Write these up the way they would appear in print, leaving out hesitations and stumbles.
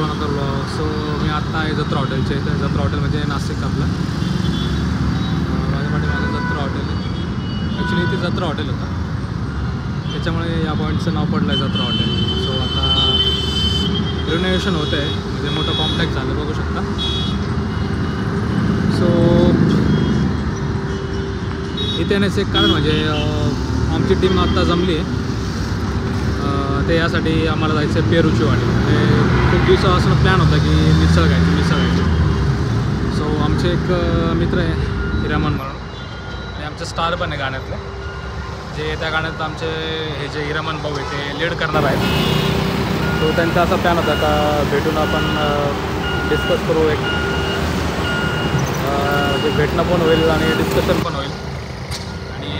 Another vlog. So मी आत्ता आहे जत्रा हॉटेलच्या इथे. जत्रा हॉटेल म्हणजे नाशिक आपलं. माझ्या पाठीमागं जत्रा हॉटेल आहे. ॲक्च्युली इथे जत्रा हॉटेल होतं, त्याच्यामुळे या पॉईंटचं नाव पडलं आहे जत्रा हॉटेल. सो आता रिनोव्हेशन होतं आहे, म्हणजे मोठं कॉम्प्लेक्स झालं बघू शकता. सो इथे येण्याचं एक कारण म्हणजे आमची टीम आत्ता जमली आहे. ते यासाठी आम्हाला जायचं आहे पेरूची वाडी. म्हणजे खूप दिवसापासून प्लॅन होता की मिसळ खायची. सो आमचे एक मित्र आहे हिरामन म्हणून, आणि आमचे स्टार पण आहे गाण्यातले, जे त्या गाण्यात आमचे हे जे हिरामन भाऊ आहे ते लीड करणार आहेत. तो त्यांचा असा प्लॅन होता का भेटून आपण डिस्कस करू, एक जे भेटणं पण होईल आणि डिस्कशन पण होईल आणि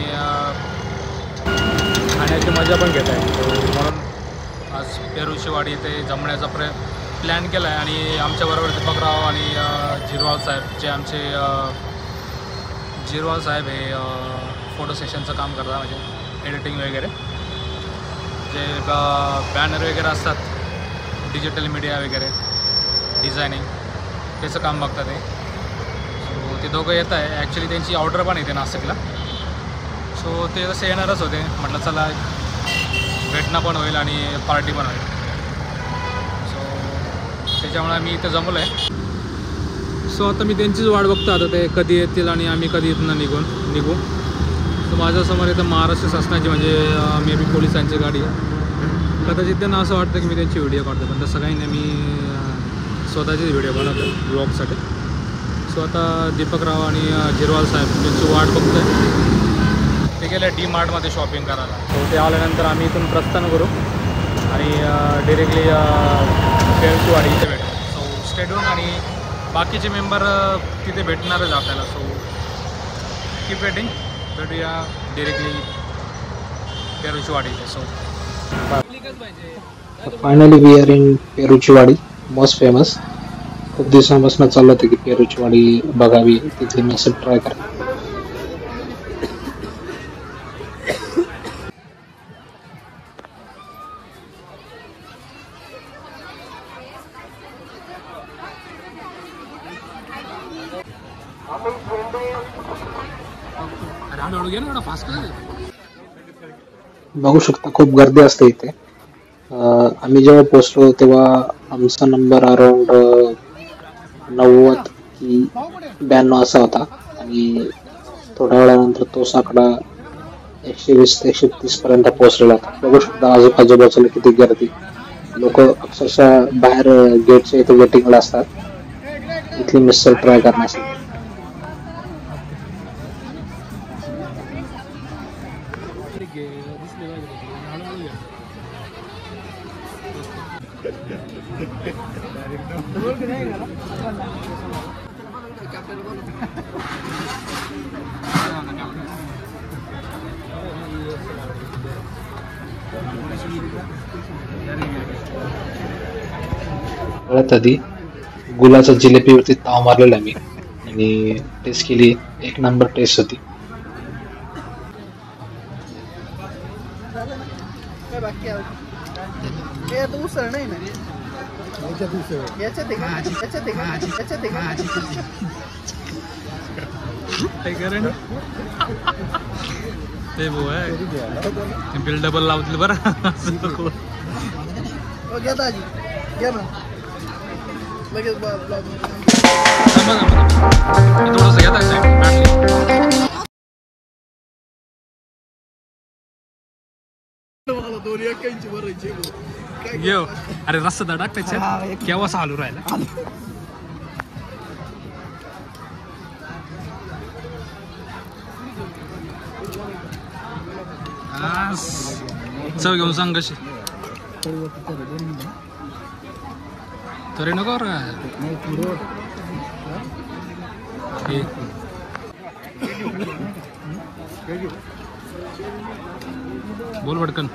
खाण्याची मजा पण घेता येईल. म्हणून आज पेरूची वाडी इथे जमण्याचा प्लॅन केला आहे. आणि आमच्याबरोबर दीपकराव आणि जिरवाल साहेब, जे आमचे जिरवाल साहेब हे फोटो सेशनचं काम करतात, म्हणजे एडिटिंग वगैरे, जे बॅनर वगैरे असतात, डिजिटल मीडिया वगैरे, डिझायनिंग, त्याचं काम बघतात ते. सो ते दोघं येत आहे. ॲक्च्युली त्यांची ऑर्डर पण येते नाशिकला. सो ते जसे येणारच होते, म्हटलं चला भेटणं पण होईल आणि पार्टी पण होईल. सो त्याच्यामुळे मी इथं जमलो आहे. सो आता मी त्यांचीच वाट बघतो, आता ते कधी येतील आणि आम्ही कधी इथनं निघू. तर माझ्यासमोर इथं महाराष्ट्र शासनाची म्हणजे मे बी पोलिसांची गाडी आहे. कदाचित त्यांना असं वाटतं की मी त्यांची व्हिडिओ काढतो, पण तसं काही नाही, मी स्वतःचीच व्हिडिओ बनवतो ब्लॉगसाठी. सो आता दीपकराव आणि जिरवाल साहेब त्यांची वाट बघतो आहे. ते गेले DMart शॉपिंग करायला. सो ते आल्यानंतर आम्ही इथून प्रस्थान करू आणि डिरेक्टली पेरूची वाडी इथे भेटू. सो स्टेडियम आणि बाकीचे मेंबर तिथे भेटणारच आपल्याला. सो कीप वेटिंग, भेटूया डिरेक्टली पेरूची वाडी इथे. So finally we are in Peruchi Wadi, most famous. खूप दिवसांपासून चाललं होतं की पेरूची वाडी बघावी, तिथली मिसळ ट्राय करा. बघू शकता खूप गर्दी असते इथे. आम्ही जेव्हा पोहोचलो तेव्हा आमचा नंबर अराउंड 90 की 92 असा होता, आणि थोड्या वेळानंतर तोच आकडा 120 ते 130 पर्यंत पोहोचलेला होता. बघू शकता आजूबाजूला किती गर्दी. लोक अक्षरशः बाहेर गेटच्या इथे वेटिंगला असतात इथली मिसळ ट्राय करण्यासाठी. सगळ्यात आधी गुलाच्या जिलेबीवरती ताव मारलेला मी आणि टेस्ट केली. एक नंबर टेस्ट होती. ते भाऊ आहे बिल डबल लावतील बरं. थोडंसं घेऊ. अरे रस्ता धडाक त्याच्यात केव्हा चालू राहिला. चव घेऊन सांग कशी तरी नको. बोल पटकन.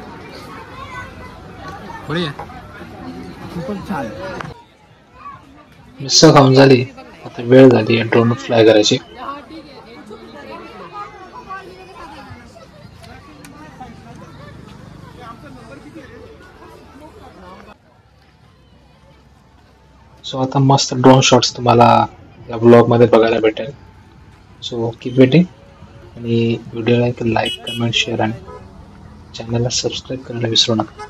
बढिया. मिसळ खाऊन झाली, आता वेळ झाली ड्रोन फ्लाय करायची. सो आता मस्त ड्रोन शॉट्स तुम्हाला या ब्लॉगमध्ये बघायला भेटेल. सो कीप वेटिंग आणि व्हिडिओला एक लाईक कमेंट शेअर आणि चॅनलला सबस्क्राईब करायला विसरू नका.